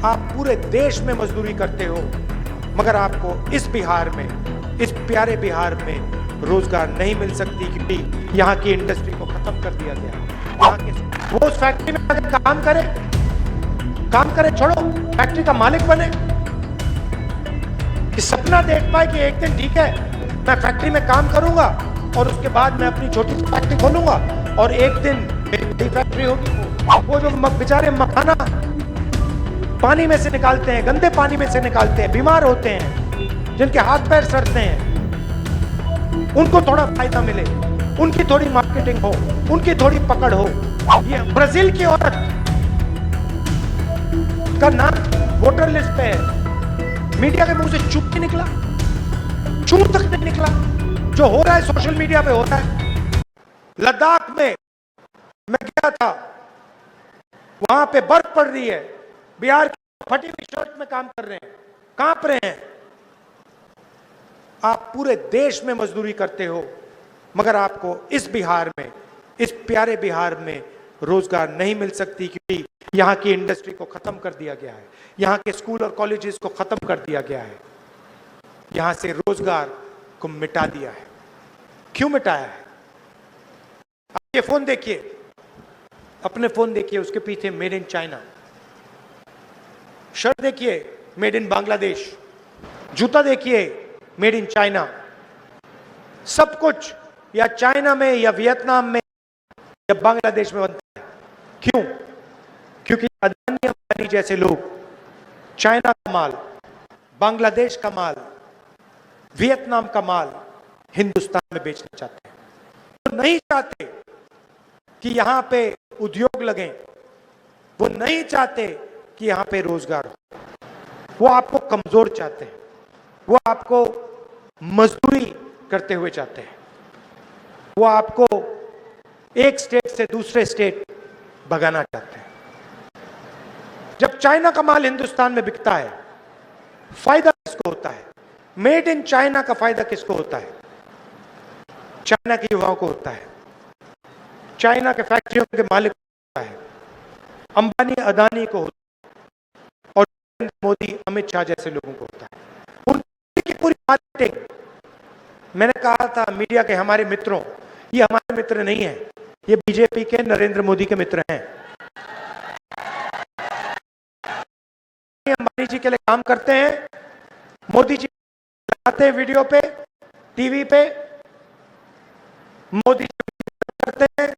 आप पूरे देश में मजदूरी करते हो, मगर आपको इस बिहार में, इस प्यारे बिहार में रोजगार नहीं मिल सकती, क्योंकि यहाँ की इंडस्ट्री को खत्म कर दिया गया। यहाँ के वो उस फैक्ट्री में आकर काम करे, छोड़ो फैक्ट्री का मालिक बने, कि सपना देख पाए कि एक दिन ठीक है मैं फैक्ट्री में काम करूंगा और उसके बाद मैं अपनी छोटी सी फैक्ट्री खोलूंगा और एक दिन मेरी फैक्ट्री होगी। वो जो बेचारे मखाना पानी में से निकालते हैं, गंदे पानी में से निकालते हैं, बीमार होते हैं, जिनके हाथ पैर सड़ते हैं, उनको थोड़ा फायदा मिले, उनकी थोड़ी मार्केटिंग हो, उनकी थोड़ी पकड़ हो। ये ब्राजील की औरत का नाम वोटर लिस्ट पे है, मीडिया के मुंह से चुप नहीं निकला, चूं तक नहीं निकला। जो हो रहा है सोशल मीडिया पे हो रहा है। लद्दाख में मैं गया था, वहां पे बर्फ पड़ रही है, बिहार की फटी हुई शर्ट में काम कर रहे हैं, कांप रहे हैं। आप पूरे देश में मजदूरी करते हो, मगर आपको इस बिहार में, इस प्यारे बिहार में रोजगार नहीं मिल सकती, क्योंकि यहाँ की इंडस्ट्री को खत्म कर दिया गया है, यहाँ के स्कूल और कॉलेजेस को खत्म कर दिया गया है, यहाँ से रोजगार को मिटा दिया है। क्यों मिटाया है? आप ये फोन देखिए, अपने फोन देखिए, उसके पीछे मेड इन चाइना, शर्ट देखिए मेड इन बांग्लादेश, जूता देखिए मेड इन चाइना। सब कुछ या चाइना में या वियतनाम में या बांग्लादेश में बनता है। क्यों? क्योंकि अदानी अंबानी जैसे लोग चाइना का माल, बांग्लादेश का माल, वियतनाम का माल हिंदुस्तान में बेचना चाहते हैं। वो नहीं चाहते कि यहां पे उद्योग लगे, वो नहीं चाहते कि यहां पे रोजगार हो, वो आपको कमजोर चाहते हैं, वो आपको मजदूरी करते हुए चाहते हैं, वो आपको एक स्टेट से दूसरे स्टेट भगाना चाहते हैं। जब चाइना का माल हिंदुस्तान में बिकता है, फायदा किसको होता है? मेड इन चाइना का फायदा किसको होता है? चाइना के युवाओं को होता है, चाइना के फैक्ट्रियों के मालिक को होता है, अंबानी अदानी को होता है, और नरेंद्र मोदी अमित शाह जैसे लोगों को होता है। उनकी पूरी मार्केटिंग, मैंने कहा था मीडिया के हमारे मित्रों, ये हमारे मित्र नहीं है, ये बीजेपी के नरेंद्र मोदी के मित्र हैं। अंबानी जी के लिए काम करते हैं, मोदी जी आते हैं वीडियो पे, टीवी पे, मोदी जी करते हैं,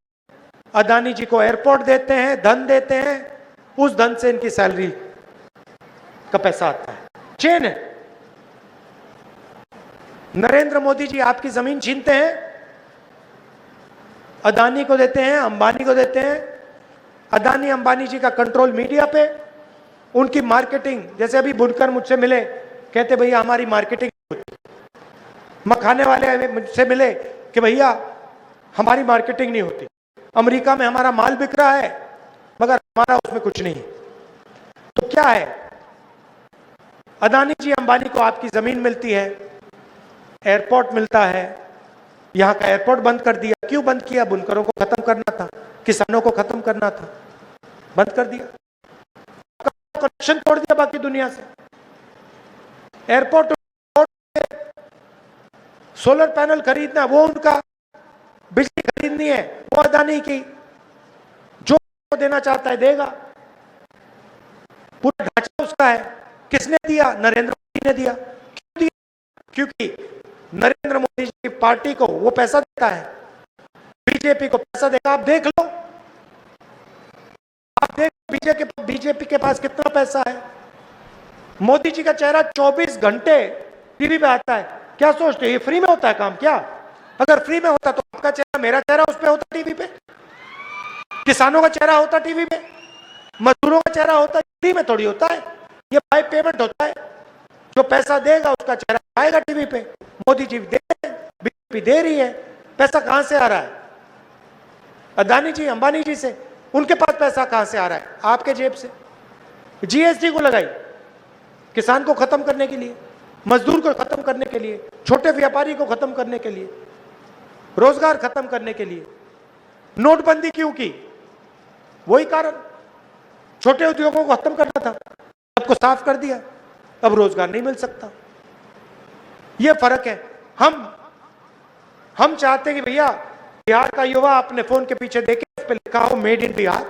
अदानी जी को एयरपोर्ट देते हैं, धन देते हैं, उस धन से इनकी सैलरी का पैसा आता है। चेन है। नरेंद्र मोदी जी आपकी जमीन छीनते हैं, अदानी को देते हैं, अंबानी को देते हैं। अदानी अंबानी जी का कंट्रोल मीडिया पे, उनकी मार्केटिंग, जैसे अभी बुनकर मुझसे मिले, कहते भैया हमारी मार्केटिंग होती। मखाने वाले मुझसे मिले कि भैया हमारी मार्केटिंग नहीं होती, अमेरिका में हमारा माल बिक रहा है मगर हमारा उसमें कुछ नहीं। तो क्या है? अदानी जी अंबानी को आपकी जमीन मिलती है, एयरपोर्ट मिलता है, यहां का एयरपोर्ट बंद कर दिया। क्यों बंद किया? बुनकरों को खत्म करना था, किसानों को खत्म करना था, बंद कर दिया, कनेक्शन तोड़ दिया बाकी दुनिया से। एयरपोर्ट, सोलर पैनल खरीदना वो उनका, बिजली खरीदनी है वो अदानी की, जो देना चाहता है देगा, पूरा ढांचा उसका है। किसने दिया? नरेंद्र मोदी ने दिया। क्यों दिया? क्योंकि नरेंद्र मोदी जी की पार्टी को वो पैसा देता है, बीजेपी को पैसा देगा। आप देख लो, आप देख बीजेपी के पास कितना पैसा है। मोदी जी का चेहरा 24 घंटे टीवी पे आता है। क्या सोचते हो ये फ्री में होता है काम? क्या अगर फ्री में होता तो आपका चेहरा, मेरा चेहरा उस पे होता टीवी पे, किसानों का चेहरा होता टीवी पे, मजदूरों का चेहरा होता। फ्री में थोड़ी होता है, ये बाय पेमेंट होता है। जो पैसा देगा उसका चेहरा आएगा टीवी पे। मोदी जी दे, बीजेपी दे रही है। पैसा कहां से आ रहा है? अदानी जी अंबानी जी से। उनके पास पैसा कहां से आ रहा है? आपके जेब से। जीएसटी को लगाई किसान को खत्म करने के लिए, मजदूर को खत्म करने के लिए, छोटे व्यापारी को खत्म करने के लिए, रोजगार खत्म करने के लिए। नोटबंदी क्यों की? वही कारण, छोटे उद्योगों को खत्म करना था। सबको साफ कर दिया, अब रोजगार नहीं मिल सकता। यह फर्क है। हम चाहते हैं कि भैया बिहार का युवा अपने फोन के पीछे देखे, उस पर लिखा हो मेड इन बिहार,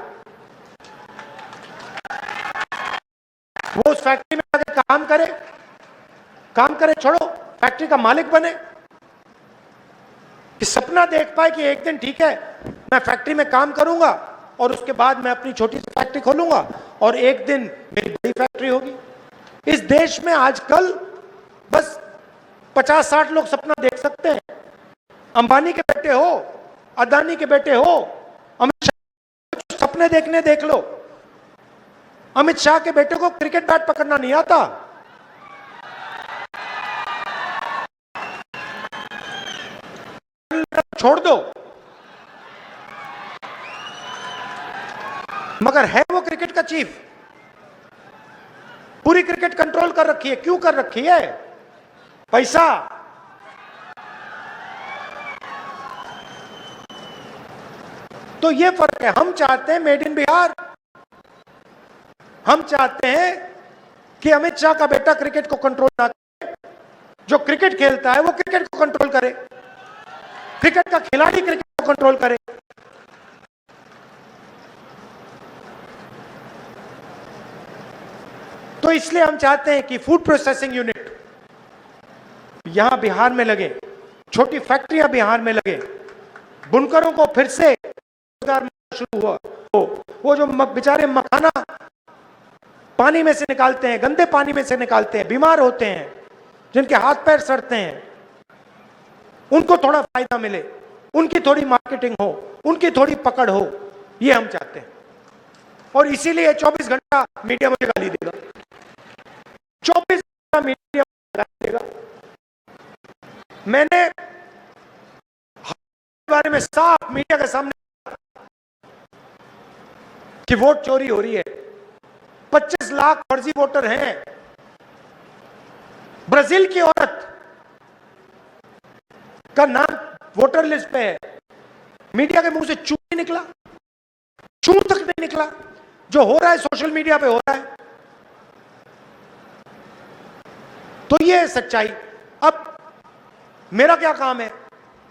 वो उस फैक्ट्री में आकर काम करे, छोड़ो फैक्ट्री का मालिक बने, कि सपना देख पाए कि एक दिन ठीक है मैं फैक्ट्री में काम करूंगा और उसके बाद मैं अपनी छोटी सी फैक्ट्री खोलूंगा और एक दिन मेरी बड़ी फैक्ट्री होगी। इस देश में आजकल बस 50-60 लोग सपना देख सकते हैं। अंबानी के बेटे हो, अदानी के बेटे हो, अमित शाह सपने देखने देख लो। अमित शाह के बेटे को क्रिकेट बैट पकड़ना नहीं आता। छोड़ दो, मगर है वो क्रिकेट का चीफ। पूरी क्रिकेट कंट्रोल कर रखी है। क्यों कर रखी है? पैसा। तो ये फर्क है। हम चाहते हैं मेड इन बिहार। हम चाहते हैं कि अमित शाह का बेटा क्रिकेट को कंट्रोल ना करे, जो क्रिकेट खेलता है वो क्रिकेट को कंट्रोल करे, क्रिकेट का खिलाड़ी क्रिकेट को कंट्रोल करे। तो इसलिए हम चाहते हैं कि फूड प्रोसेसिंग यूनिट यहां बिहार में लगे, छोटी फैक्ट्रियां बिहार में लगे, बुनकरों को फिर से रोजगार शुरू हुआ हो। वो जो बेचारे मखाना पानी में से निकालते हैं, गंदे पानी में से निकालते हैं, बीमार होते हैं, जिनके हाथ पैर सड़ते हैं, उनको थोड़ा फायदा मिले, उनकी थोड़ी मार्केटिंग हो, उनकी थोड़ी पकड़ हो, ये हम चाहते हैं। और इसीलिए 24 घंटा मीडिया मुझे गाली देगा, 24 घंटा मीडिया गाली देगा। मैंने बारे में साफ मीडिया के सामने कि वोट चोरी हो रही है, 25 लाख फर्जी वोटर हैं। ब्राजील की औरत का नाम वोटर लिस्ट पे है, मीडिया के मुंह से चू नहीं निकला, चू तक नहीं निकला। जो हो रहा है सोशल मीडिया पे हो रहा है। तो ये है सच्चाई। अब मेरा क्या काम है?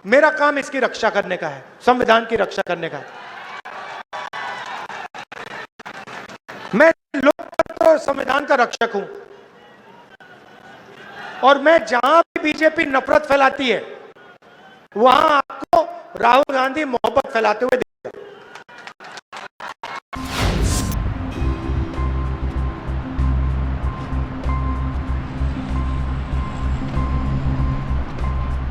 मेरा काम इसकी रक्षा करने का है, संविधान की रक्षा करने का है। मैं लोकतंत्र और संविधान का रक्षक हूं और मैं जहां भी बीजेपी नफरत फैलाती है वहां आपको राहुल गांधी मोहब्बत फैलाते हुए